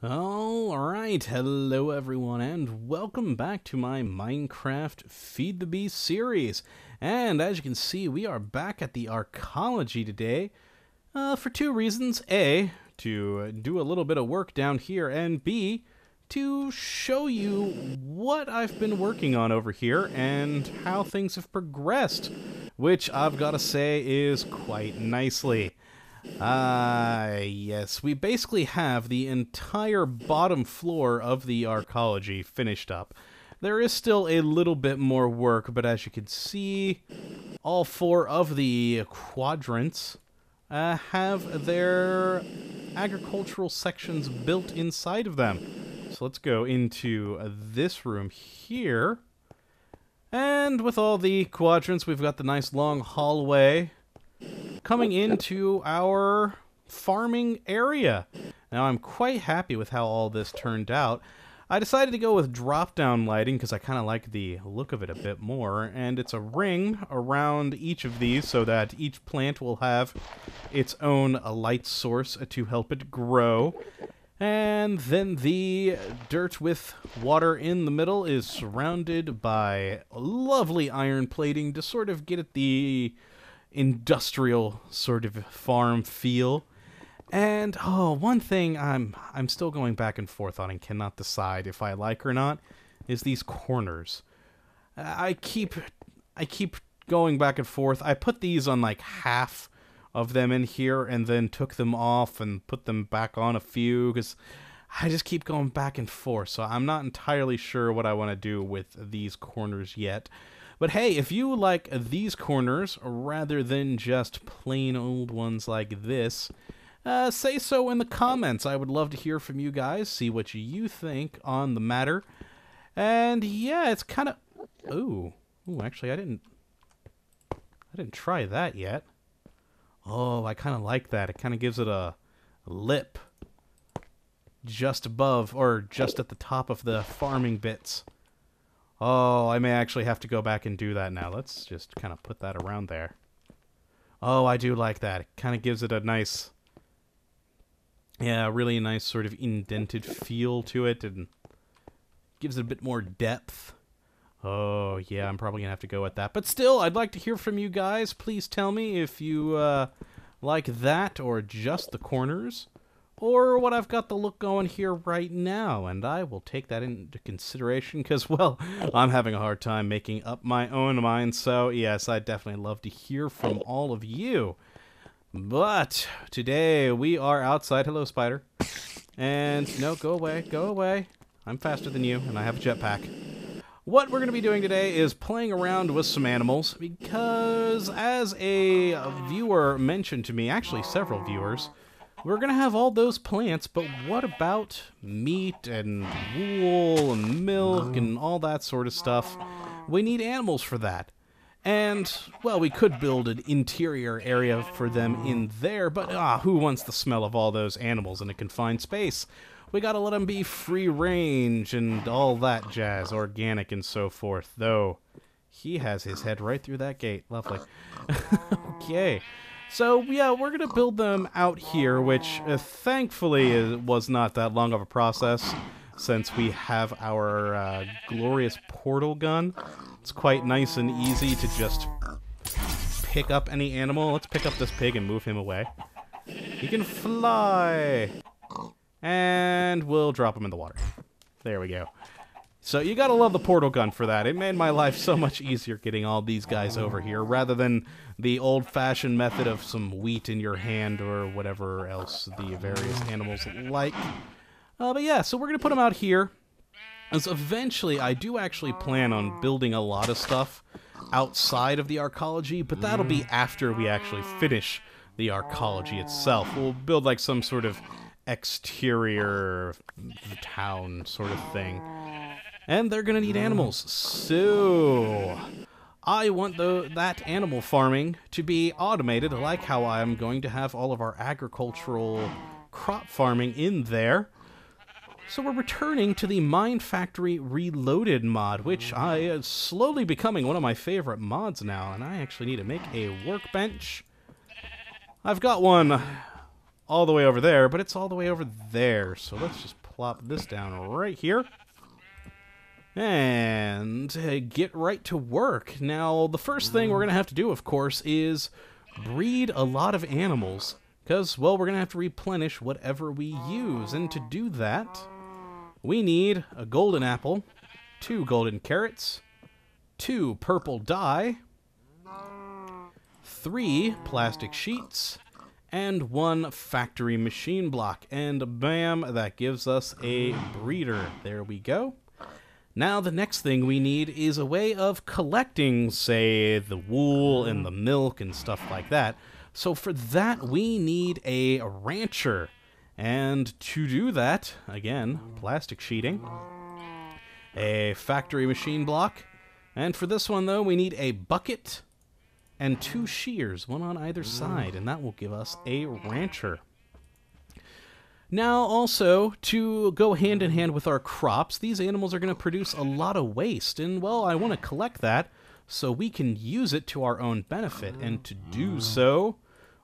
Alright, hello everyone, and welcome back to my Minecraft Feed the Beast series. And as you can see, we are back at the arcology today for two reasons. A, to do a little bit of work down here, and B, to show you what I've been working on over here and how things have progressed, which I've got to say is quite nicely. Yes, we basically have the entire bottom floor of the arcology finished up. There is still a little bit more work, but as you can see, all four of the quadrants have their agricultural sections built inside of them. So let's go into this room here. And with all the quadrants, we've got the nice long hallway coming into our farming area. Now, I'm quite happy with how all this turned out. I decided to go with drop-down lighting because I kind of like the look of it a bit more, and it's a ring around each of these so that each plant will have its own light source to help it grow. And then the dirt with water in the middle is surrounded by lovely iron plating to sort of get at the industrial sort of farm feel. And one thing I'm still going back and forth on and cannot decide if I like or not is these corners. I keep going back and forth. I put these on like half of them in here and then took them off and put them back on a few because I just keep going back and forth. So I'm not entirely sure what I want to do with these corners yet. But hey, if you like these corners rather than just plain old ones like this, say so in the comments. I would love to hear from you guys, see what you think on the matter. And yeah, it's kind of... Ooh, actually, I didn't try that yet. Oh, I kind of like that. It kind of gives it a lip just above, or just at the top of the farming bits. Oh, I may actually have to go back and do that now. Let's just kind of put that around there. Oh, I do like that. It kind of gives it a nice... Yeah, really nice sort of indented feel to it, and gives it a bit more depth. Oh, yeah, I'm probably going to have to go with that. But still, I'd like to hear from you guys. Please tell me if you like that or just the corners, or what I've got the look going here right now, and I will take that into consideration because, well, I'm having a hard time making up my own mind, so yes, I'd definitely love to hear from all of you. But today we are outside. Hello, spider. And no, go away, go away. I'm faster than you, and I have a jetpack. What we're going to be doing today is playing around with some animals because, as a viewer mentioned to me, actually several viewers, we're going to have all those plants, but what about meat and wool and milk and all that sort of stuff? We need animals for that. And, well, we could build an interior area for them in there, but who wants the smell of all those animals in a confined space? We gotta let them be free range and all that jazz, organic and so forth, though he has his head right through that gate. Lovely. Okay. So, yeah, we're going to build them out here, which thankfully was not that long of a process since we have our glorious portal gun. It's quite nice and easy to just pick up any animal. Let's pick up this pig and move him away. He can fly. And we'll drop him in the water. There we go. So you gotta love the portal gun for that. It made my life so much easier getting all these guys over here, rather than the old-fashioned method of some wheat in your hand or whatever else the various animals like. But yeah, so we're gonna put them out here. As eventually, I do actually plan on building a lot of stuff outside of the arcology, but that'll be after we actually finish the arcology itself. We'll build like some sort of exterior town sort of thing. And they're gonna need animals. So I want that animal farming to be automated, like how I'm going to have all of our agricultural crop farming in there. So we're returning to the MineFactory Reloaded mod, which I is slowly becoming one of my favorite mods now, and I actually need to make a workbench. I've got one all the way over there, but it's all the way over there, so let's just plop this down right here. And get right to work. Now, the first thing we're going to have to do, of course, is breed a lot of animals. Because, well, we're going to have to replenish whatever we use. And to do that, we need a golden apple, 2 golden carrots, 2 purple dye, 3 plastic sheets, and 1 factory machine block. And bam, that gives us a breeder. There we go. Now the next thing we need is a way of collecting, say, the wool and the milk and stuff like that. So for that, we need a rancher. And to do that, again, plastic sheeting, a factory machine block, and for this one, though, we need a bucket and 2 shears, 1 on either side, and that will give us a rancher. Now, also, to go hand in hand with our crops, these animals are going to produce a lot of waste, and, well, I want to collect that so we can use it to our own benefit, and to do so,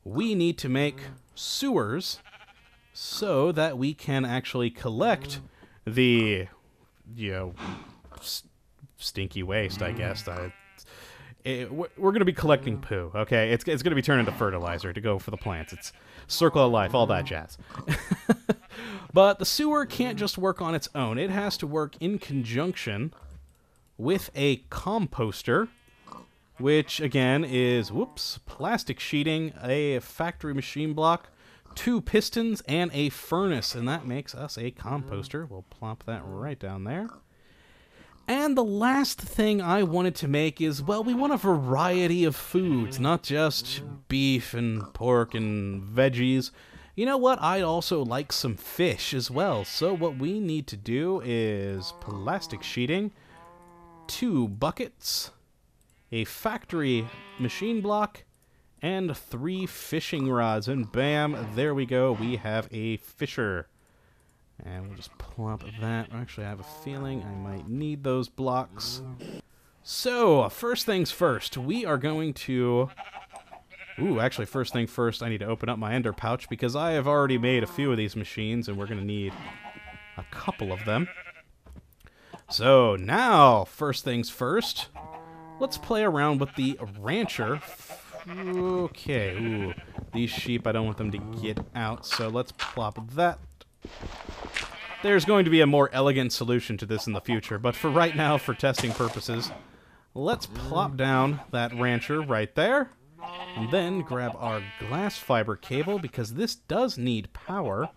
we need to make sewers so that we can actually collect the, stinky waste, I guess. We're going to be collecting poo, okay? It's going to be turned into fertilizer to go for the plants. It's circle of life, all that jazz. But the sewer can't just work on its own. It has to work in conjunction with a composter, which, again, is, plastic sheeting, a factory machine block, 2 pistons, and a furnace. And that makes us a composter. We'll plop that right down there. And the last thing I wanted to make is, well, we want a variety of foods, not just beef and pork and veggies. You know what? I'd also like some fish as well. So what we need to do is plastic sheeting, 2 buckets, a factory machine block, and 3 fishing rods. And bam, there we go. We have a fisher. And we'll just plop that. Actually, I have a feeling I might need those blocks. So, first things first, we are going to... actually, first thing first, I need to open up my ender pouch because I have already made a few of these machines, and we're going to need a couple of them. So, now, first things first, let's play around with the rancher. Okay, these sheep, I don't want them to get out, so let's plop that. There's going to be a more elegant solution to this in the future, but for right now, for testing purposes, let's plop down that rancher right there, and then grab our glass fiber cable, because this does need power.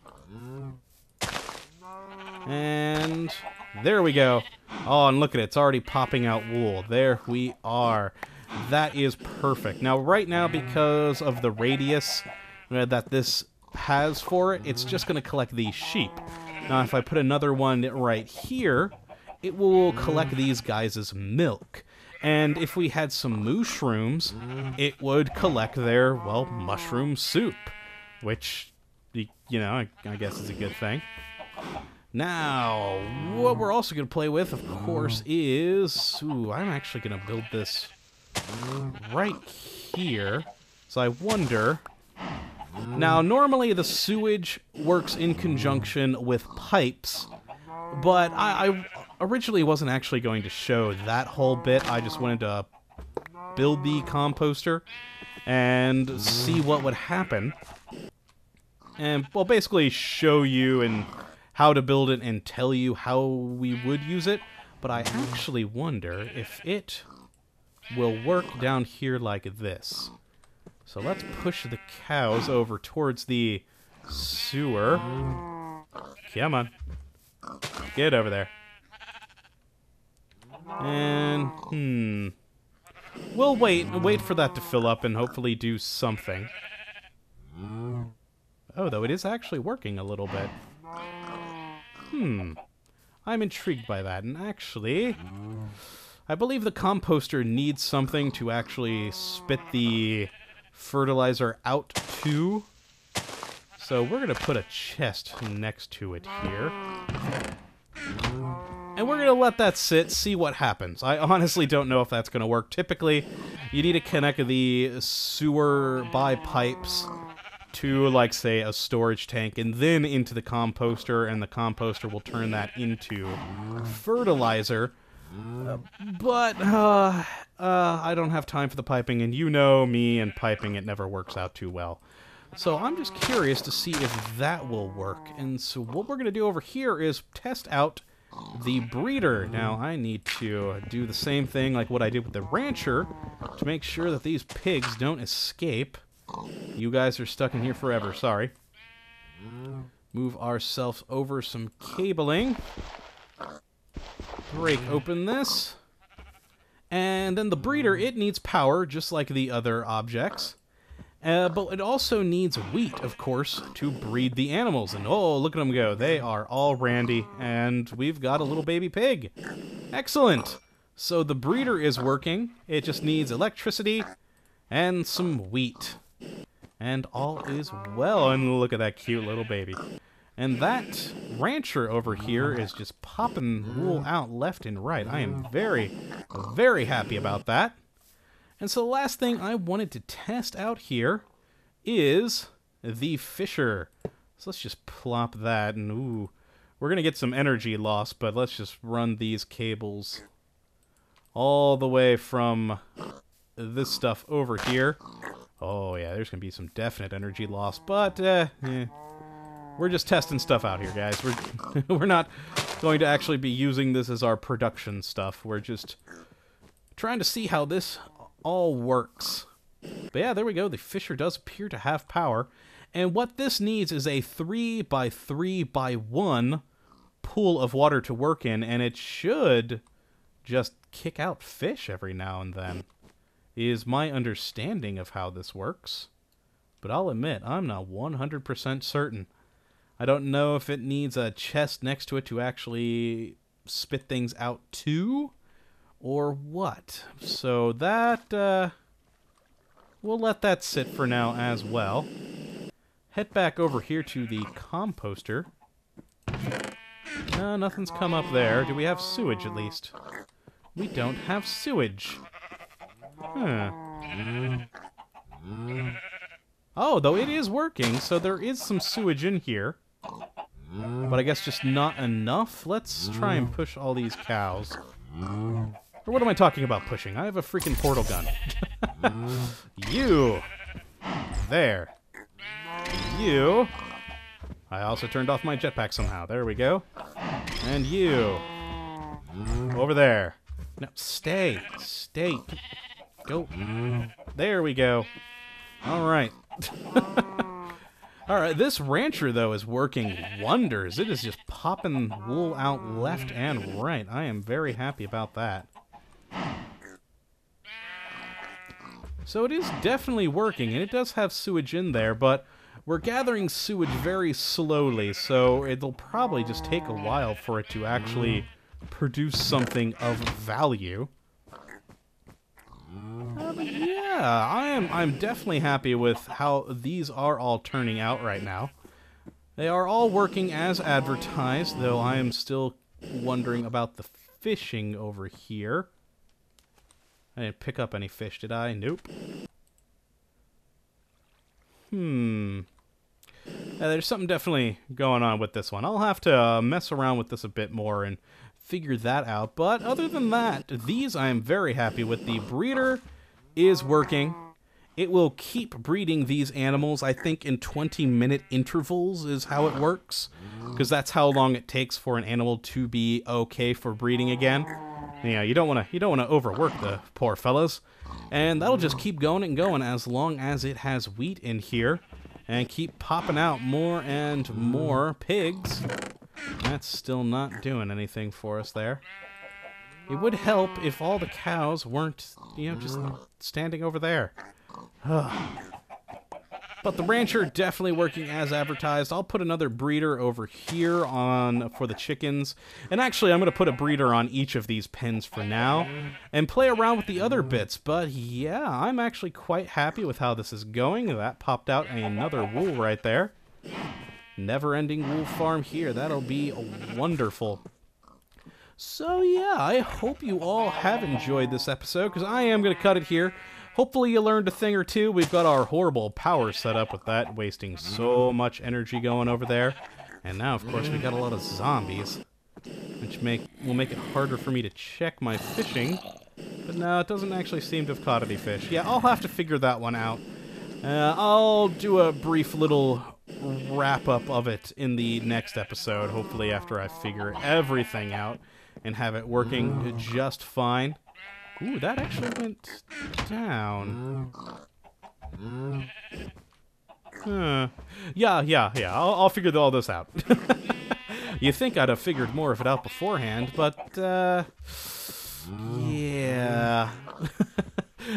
And there we go. Oh, and look at it, it's already popping out wool. There we are. That is perfect. Now, right now, because of the radius that this has for it, it's just going to collect these sheep. Now, if I put another one right here, it will collect these guys' milk. And if we had some mushrooms, it would collect their, well, mushroom soup, which, I guess is a good thing. Now, what we're also going to play with, of course, is... I'm actually going to build this right here. So I wonder... Now, normally the sewage works in conjunction with pipes, but I originally wasn't actually going to show that whole bit. I just wanted to build the composter and see what would happen. And, well, basically show you and how to build it and tell you how we would use it. But I actually wonder if it will work down here like this. So let's push the cows over towards the sewer. Come on. Get over there. And, we'll wait for that to fill up and hopefully do something. Oh, though it is actually working a little bit. I'm intrigued by that. And actually, I believe the composter needs something to actually spit the fertilizer out to. So we're going to put a chest next to it here. And we're going to let that sit, see what happens. I honestly don't know if that's going to work. Typically, you need to connect the sewer by pipes to, like, say, a storage tank, and then into the composter, and the composter will turn that into fertilizer. But I don't have time for the piping, and you know me and piping, it never works out too well. So I'm just curious to see if that will work. And so what we're going to do over here is test out the breeder. Now, I need to do the same thing like what I did with the rancher to make sure that these pigs don't escape. You guys are stuck in here forever, sorry. Move ourselves over some cabling. Break open this. And then the breeder, it needs power, just like the other objects. But it also needs wheat, of course, to breed the animals. And oh, look at them go. They are all randy, and we've got a little baby pig. Excellent. So the breeder is working. It just needs electricity and some wheat. And all is well. And look at that cute little baby. And that rancher over here is just popping wool out left and right. I am very, very happy about that. And so the last thing I wanted to test out here is the fisher. So let's just plop that, and ooh, we're going to get some energy loss, but let's just run these cables all the way from this stuff over here. Oh yeah, there's going to be some definite energy loss, but we're just testing stuff out here, guys. We're not going to actually be using this as our production stuff. We're just trying to see how this all works. But yeah, there we go. The fisher does appear to have power. And what this needs is a 3x3x1 pool of water to work in, and it should just kick out fish every now and then, is my understanding of how this works. But I'll admit, I'm not 100% certain. I don't know if it needs a chest next to it to actually spit things out too, or what. So that, we'll let that sit for now as well. Head back over here to the composter. No, nothing's come up there. Do we have sewage at least? We don't have sewage. Huh. Oh, though it is working, so there is some sewage in here. But I guess just not enough. Let's try and push all these cows. Or what am I talking about pushing? I have a freaking portal gun. You! There. You! I also turned off my jetpack somehow. There we go. And you! Over there. No, stay. Stay. Go. There we go. Alright. Alright, this rancher, though, is working wonders. It is just popping wool out left and right. I am very happy about that. So it is definitely working, and it does have sewage in there, but we're gathering sewage very slowly, so it'll probably just take a while for it to actually produce something of value. But yeah, I'm definitely happy with how these are all turning out right now. They are all working as advertised, though I am still wondering about the fishing over here. I didn't pick up any fish, did I? Nope. There's something definitely going on with this one. I'll have to mess around with this a bit more and figure that out. But other than that, these I am very happy with. The breeder is working. It will keep breeding these animals, I think, in 20-minute intervals is how it works. Because that's how long it takes for an animal to be okay for breeding again. Yeah, you don't want to overwork the poor fellas. And that'll just keep going and going as long as it has wheat in here. And keep popping out more and more pigs. That's still not doing anything for us there. It would help if all the cows weren't, just standing over there. But the rancher definitely working as advertised. I'll put another breeder over here for the chickens. And actually, I'm going to put a breeder on each of these pens for now and play around with the other bits. But yeah, I'm actually quite happy with how this is going. That popped out another wool right there. Never-ending wool farm here. That'll be wonderful. So yeah, I hope you all have enjoyed this episode, because I am going to cut it here. Hopefully you learned a thing or two. We've got our horrible power set up with that, wasting so much energy going over there. And now, of course, we got a lot of zombies, which will make it harder for me to check my fishing. But no, it doesn't actually seem to have caught any fish. Yeah, I'll have to figure that one out. I'll do a brief little wrap-up of it in the next episode, hopefully after I figure everything out and have it working just fine. Ooh, that actually went down. Yeah. I'll figure all this out. You think I'd have figured more of it out beforehand, but, yeah.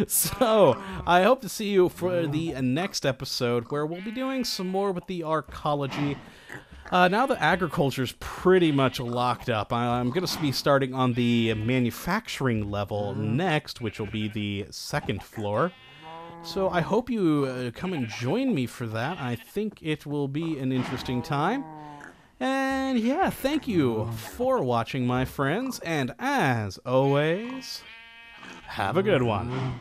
So, I hope to see you for the next episode, where we'll be doing some more with the arcology. Now that agriculture's pretty much locked up, I'm going to be starting on the manufacturing level next, which will be the second floor. So I hope you come and join me for that. I think it will be an interesting time. And yeah, thank you for watching, my friends. And as always, have a good one.